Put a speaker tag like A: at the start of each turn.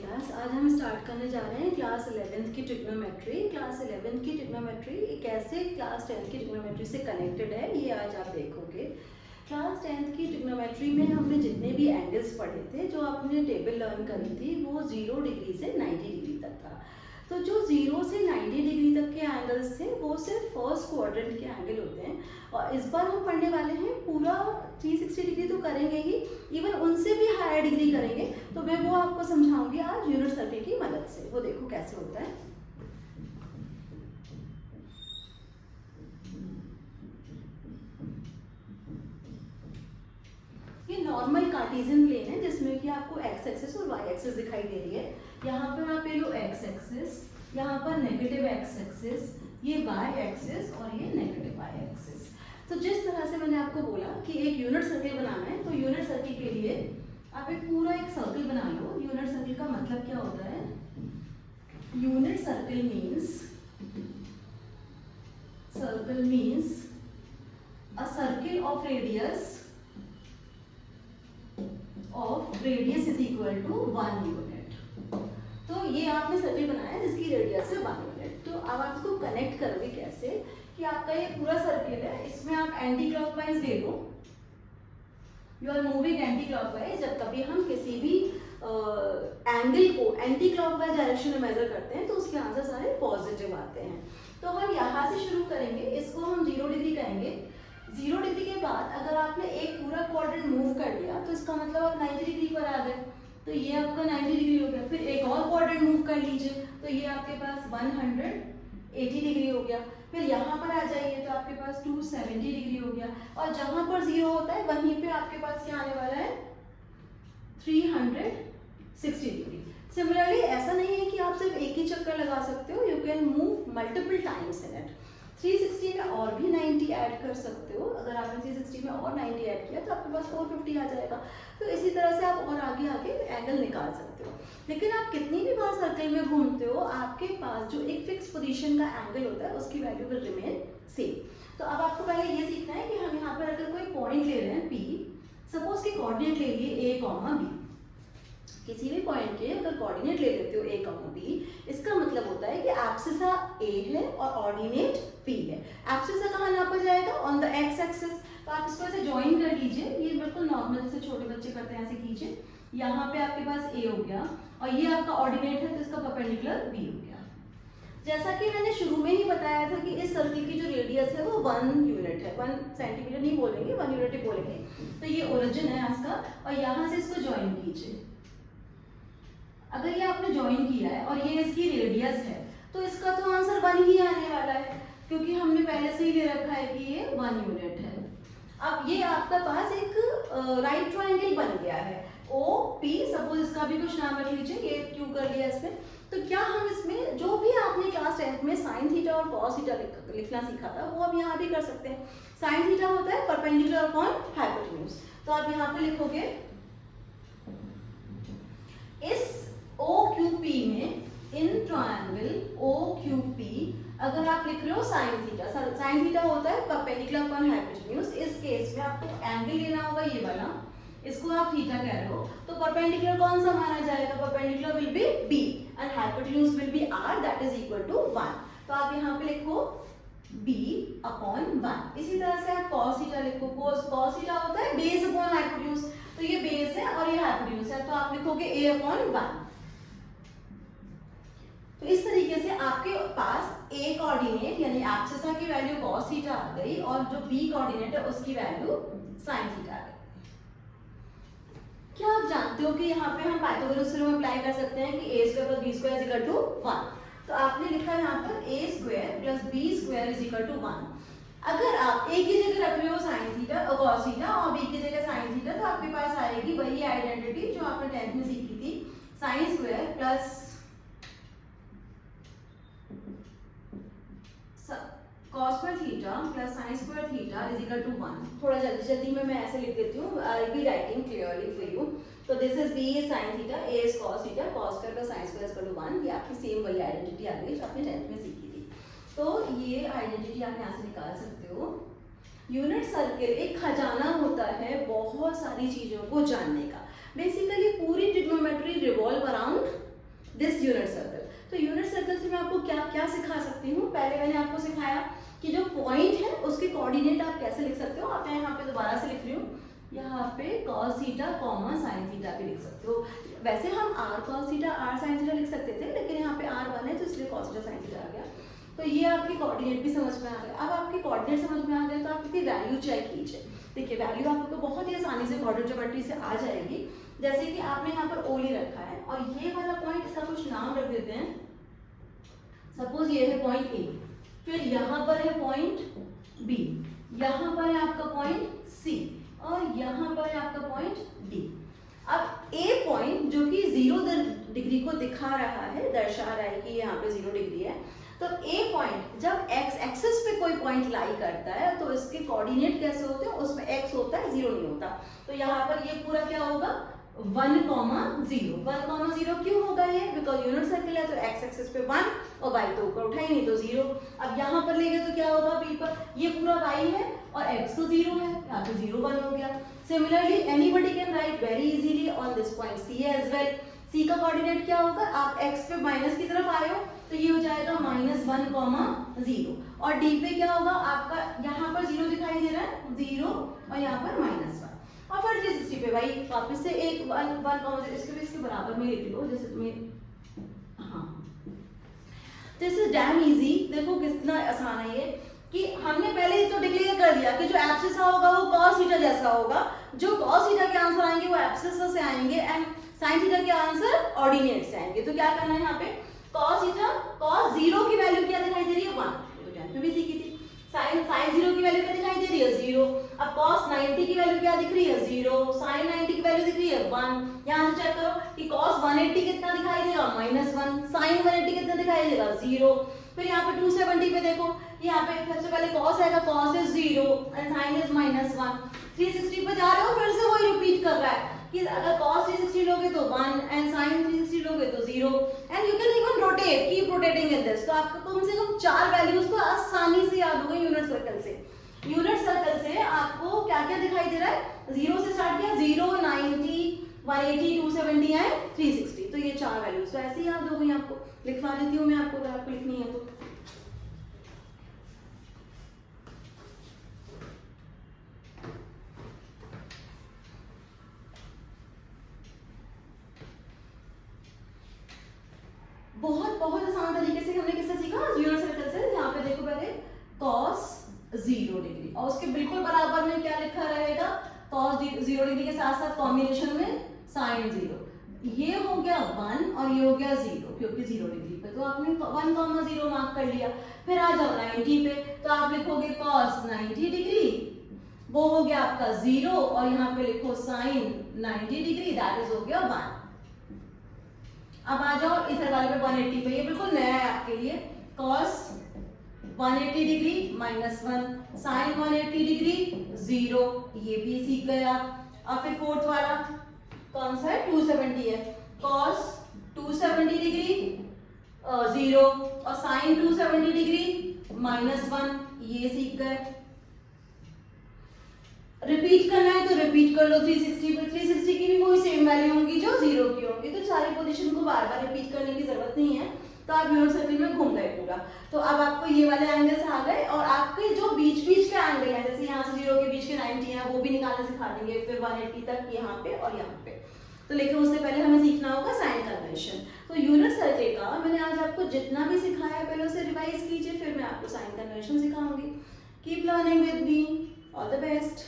A: Class. आज हम start करने जा रहे हैं क्लास 11th की ट्रिग्नोमेट्री। क्लास 11th की ट्रिग्नोमेट्री कैसे क्लास 10th की ट्रिग्नोमेट्री से कनेक्टेड है, ये आज आप देखोगे। क्लास 10th की ट्रिग्नोमेट्री में हमने जितने भी एंगल्स पढ़े थे, जो आपने टेबल लर्न करी थी, वो 0 डिग्री से 90 डिग्री तक था। तो जो 0 से 90 डिग्री तक के एंगल्स थे वो सिर्फ फर्स्ट क्वाड्रेंट के एंगल होते हैं। और इस बार हम पढ़ने वाले हैं पूरा 360 डिग्री तो करेंगे ही, इवन उनसे भी हायर डिग्री करेंगे। तो मैं वो आपको समझाऊंगी आज यूनिट सर्किल की मदद से। वो देखो कैसे होता है। ये नॉर्मल कार्टेशियन प्लेन है जिसमें कि आपको एक्स एक्सिस और वाई एक्सिस दिखाई दे रही है। यहाँ पर आप ले लो एक्स एक्सिस, यहाँ पर नेगेटिव एक्स एक्सिस, ये वाई एक्सिस और ये नेगेटिव वाई एक्सिस। तो जिस तरह से मैंने आपको बोला कि एक यूनिट सर्किल बनाना है, तो यूनिट सर्किल के लिए आप एक पूरा एक सर्किल बना लो। यूनिट सर्किल का मतलब क्या होता है? Unit circle means a circle of radius is equal to 1 unit. तो ये आपने सर्किल बनाया जिसकी रेडियस है 1 यूनिट। तो अब आप इसको कनेक्ट करोगे कैसे कि आपका ये पूरा सर्किल है, इसमें आप एंटी क्लॉकवाइज ले लो। You are moving anti clockwise. जब कभी हम किसी भी एंगल को एंटी क्लॉकवाइज डायरेक्शन में मेजर करते हैं तो उसके आंसर सारे पॉजिटिव आते हैं। तो हम यहाँ से शुरू करेंगे, इसको हम 0 डिग्री कहेंगे। 0 डिग्री के बाद अगर आपने एक पूरा क्वाड्रेंट मूव कर लिया तो इसका मतलब आप 90 डिग्री पर आ गए। तो ये आपका 90 डिग्री हो गया। फिर एक और क्वाड्रेंट मूव कर लीजिए तो ये आपके पास 180 डिग्री हो गया। फिर यहाँ पर आ जाइए तो आपके पास 270 डिग्री हो गया। और जहां पर 0 होता है वहीं पे आपके पास क्या आने वाला है? 360 डिग्री। सिमिलरली ऐसा नहीं है कि आप सिर्फ एक ही चक्कर लगा सकते हो, you can move multiple times in it. 360 में और भी 90 ऐड कर सकते हो। अगर आपने 360 में और 90 ऐड किया तो आपके पास 450 आ जाएगा। तो इसी तरह से आप और आगे आगे एंगल निकाल सकते हो। लेकिन आप कितनी भी बार सर्कल में घूमते हो, आपके पास जो एक फिक्स पोजीशन का एंगल होता है उसकी वैल्यू विल रिमेन सेम। तो अब आपको पहले ये सीखना है कि हम यहाँ पर अगर कोई पॉइंट ले रहे हैं P, सपोज के कोऑर्डिनेट ले लिए A, B। किसी भी पॉइंट के अगर कोऑर्डिनेट ले लेते हो A, B, इसका मतलब होता है कि एब्सिसा A है और ऑर्डिनेट P है। एब्सिसा कहाँ नापा जाएगा? On the x axis. तो आप इसको ऐसे ज्वाइन कर लीजिए। ये बिल्कुल नॉर्मल जैसे छोटे बच्चे करते हैं ऐसे कीजिए। यहाँ पे आपके पास A हो गया और ये आपका ऑर्डिनेट है तो इसका परपेंडिकुलर B हो गया। जैसा कि मैंने शुरू में ही बताया था कि इस सर्किल की जो रेडियस है वो 1 यूनिट है। 1 सेंटीमीटर नहीं बोलेंगे, 1 यूनिट ही बोलेंगे। तो ये ओरिजिन है इसका और यहाँ से इसको ज्वाइन कीजिए। अगर ये आपने ज्वाइन किया है और ये इसकी रेडियस है तो इसका तो आंसर 1 ही आने वाला है, क्योंकि हमने पहले से ही ले रखा है कि ये 1 यूनिट है। अब ये आपका पास एक राइट ट्रायंगल बन गया है OP। सपोज इसका भी कुछ नाम रख लीजिए, ये क्यों कर लिया इसमें। तो क्या हम इसमें जो भी आपने क्लास 10th में साइन थीटा और कॉस थीटा लिखना सीखा था वो अब यहाँ भी कर सकते हैं। साइन थीटा होता है परपेंडिकुलर अपॉन हाइपोटेन्यूज। तो आप यहाँ पे लिखोगे इस OQP में, इन ट्रायंगल OQP अगर आप लिख रहे हो साइन थीटा होता है परपेंडिकुलर अपॉन हाइपोटेन्यूज। इस केस में आपको एंगल लेना होगा ये वाला, इसको आप थीटा कह रहे हो। तो परपेंडिकुलर कौन सा माना जाएगा? Perpendicular will be B and hypotenuse will be R, that is equal to 1। तो आप यहाँ पे लिखो B अपॉन 1। इसी तरह से आप cos थीटा लिखो। cos थीटा होता है बेस अपॉन हाइपोटेन्यूज। तो ये बेस है और ये हाइपोटेन्यूज है, तो आप लिखोगे A अपॉन 1। तो इस तरीके से आपके पास A कोऑर्डिनेट यानी एब्सिसा की वैल्यू cos थीटा आ गई और जो B कोऑर्डिनेट है उसकी वैल्यू sin थीटा आ गई। क्या आप जानते हो कि यहाँ पे हम पाइथागोरस थ्योरम अप्लाई कर सकते हैं कि a square plus b square is equal to 1। तो आपने लिखा यहाँ पर a square plus b square is equal to 1। अगर आप a की जगह रख रहे हो sin थीटा और cos थीटा और b की जगह sin थीटा, तो आपके पास आएगी वही आइडेंटिटी जो आपने 10th में सीखी थी। sin square plus cos square theta plus sin square theta is equal to 1। थोड़ा जल्दी जल्दी में मैं ऐसे लिख देती हूँ, I will be writing clearly for you. तो this is B sin theta, A is cos theta, cos square plus sin square is equal to 1। ये आपकी सेम वही आइडेंटिटी आ गई जो आपने 10th में सीखी थी। तो ये आइडेंटिटी आप यहाँ से निकाल सकते हो। यूनिट सर्किल एक खजाना होता है बहुत सारी चीजों को जानने का। बेसिकली पूरी trigonometry revolve around this unit circle. तो यूनिट सर्कल से मैं आपको क्या क्या सिखा सकती हूँ, पहले मैंने आपको सिखाया कि जो पॉइंट है उसके कोऑर्डिनेट आप कैसे लिख सकते हो। आप यहाँ पे दोबारा से लिख रही हूँ, यहाँ पे cos theta comma sine theta भी लिख सकते हो। वैसे हम r cos theta r sin theta लिख सकते थे, लेकिन यहाँ पे r 1 है तो इसलिए cos थीटा sin थीटा आ गया। तो ये आपके कोऑर्डिनेट भी समझ में आ गए। अब आपके कोऑर्डिनेट समझ में आ गए तो आप इसकी वैल्यू चेक कीजिए। देखिए वैल्यू आपको बहुत ही आसानी से कोऑर्डिनेट ज्योमेट्री से आ जाएगी। जैसे कि आपने यहाँ पर ओ रखा है और ये वाला पॉइंट, इसका कुछ नाम रख देते हैं, सपोज ये है पॉइंट ए, फिर यहाँ पर है पॉइंट बी, यहाँ पर है आपका पॉइंट सी और यहाँ पर है आपका पॉइंट डी। अब ए पॉइंट जो कि 0 डिग्री को दिखा रहा है, दर्शा रहा है कि यहाँ पे 0 डिग्री है, तो ए पॉइंट जब एक्स एक्सिस पे कोई पॉइंट लाई करता है तो इसके कोऑर्डिनेट कैसे होते हैं, उसमें एक्स होता है, 0 नहीं होता। तो यहाँ पर ये पूरा क्या होगा 1, 0। 1, 0 क्यों होगा ये, बिकॉज यूनिट सर्किल है तो एक्स एक्सिस पे 1 और वाई तो ऊपर उठा ही नहीं तो 0। अब यहाँ पर लेंगे तो क्या होगा बी पर, ये पूरा वाई है और एक्स तो 0 है, यहाँ पे 0, 1 हो गया। Similarly anybody can write very easily on this point C as well. C का कोऑर्डिनेट क्या होगा, आप एक्स पे माइनस की तरफ आए हो तो ये हो जाएगा -1, 0। और डी पे क्या होगा आपका, यहाँ पर 0 दिखाई दे रहा है, 0 और यहाँ पर -1। और फिर 360 पे भाई वापस से एक 1, इसके बराबर में लिख लो, जैसे तुम्हें, हाँ दिस इज डैम इजी। देखो कितना आसान है ये, कि हमने पहले तो डिक्लेयर कर दिया कि जो एब्सिस होगा वो cos थीटा जैसा होगा, जो cos थीटा के आंसर आएंगे वो एब्सिस से आएंगे एंड sin थीटा के आंसर ऑर्डिनेट से आएंगे। तो क्या करना है यहाँ पे, cos थीटा, cos 0 की वैल्यू क्या दिखाई दे रही है 1, तो टेंथ में भी सीखी थी। sin 0 की वैल्यू क्या दिखाई दे रही है 0। अब cos 90 की वैल्यू क्या दिख रही है 0, sin 90 की वैल्यू दिख रही है 1। यहाँ से चेक करो कि cos 180 कितना दिखाई देगा -1, sin 180 कितना दिखाई देगा 0। फिर यहाँ पे 270 पे देखो, यहाँ पे सबसे पहले cos आएगा, cos is 0 and sin is -1। 360 पे जा रहे हो, फिर से वही रिपीट कर रहा है कि अगर cos 360 लोगे तो 1 एंड sin 360 लोगे तो 0 and you can even rotate, keep rotating in this. तो आपको कम से कम 4 वैल्यूज तो आसानी से याद हो गई यूनिट सर्कल से। यूनिट सर्कल से आपको क्या क्या दिखाई दे रहा है, 0 से स्टार्ट किया, 0, 90, 180, 270 एंड 360। तो ये 4 वैल्यूज तो ऐसे याद हो गई आपको। लिखवा देती हूँ मैं आपको अगर आपको लिखनी है तो। बहुत आसान तरीके से हमने किससे सीखा, यूनिट सर्कल से। यहाँ पे देखो पहले cos 0 डिग्री और उसके बिल्कुल बराबर में क्या लिखा रहेगा, cos 0 डिग्री के साथ साथ कॉम्बिनेशन में sin 0। ये हो गया 1 और ये हो गया 0, क्योंकि 0 डिग्री पे तो आपने 1, 0 मार्क कर लिया। फिर आ जाओ 90 पे, तो आप लिखोगे cos 90 डिग्री, वो हो गया आपका 0 और यहाँ पे लिखो sin 90 डिग्री, दैट इज हो गया 1। अब आ जाओ इधर वाले पे 180 पे, ये बिल्कुल नया है आपके लिए, cos 180 डिग्री -1, sin 180 डिग्री 0, ये भी सीख गए आप। और फिर फोर्थ वाला कौन सा है, 270 है, cos 270 डिग्री 0 और sin 270 डिग्री -1, ये सीख गए। रिपीट करना है तो रिपीट कर लो 360 पे, 360 की भी कोई सेम वैल्यू होगी जो 0 की होगी, तो सारी पोजीशन को बार बार रिपीट करने की जरूरत नहीं है। तो आप यूनिट सर्किल में घूम गए पूरा। तो अब आपको ये वाले एंगल्स आ गए और आपके जो बीच बीच के एंगल है, जैसे यहाँ से 0 के बीच के 90 है, वो भी निकालना सिखा देंगे, फिर 180 तक यहाँ पे और यहाँ पे। तो लेकिन उससे पहले हमें सीखना होगा साइन कन्वेंशन। तो यूनिट सर्किल का मैंने आज आपको जितना भी सिखाया पहले उसे रिवाइज कीजिए, फिर मैं आपको साइन कन्वेंशन सिखाऊंगी। Keep learning with me, all the best.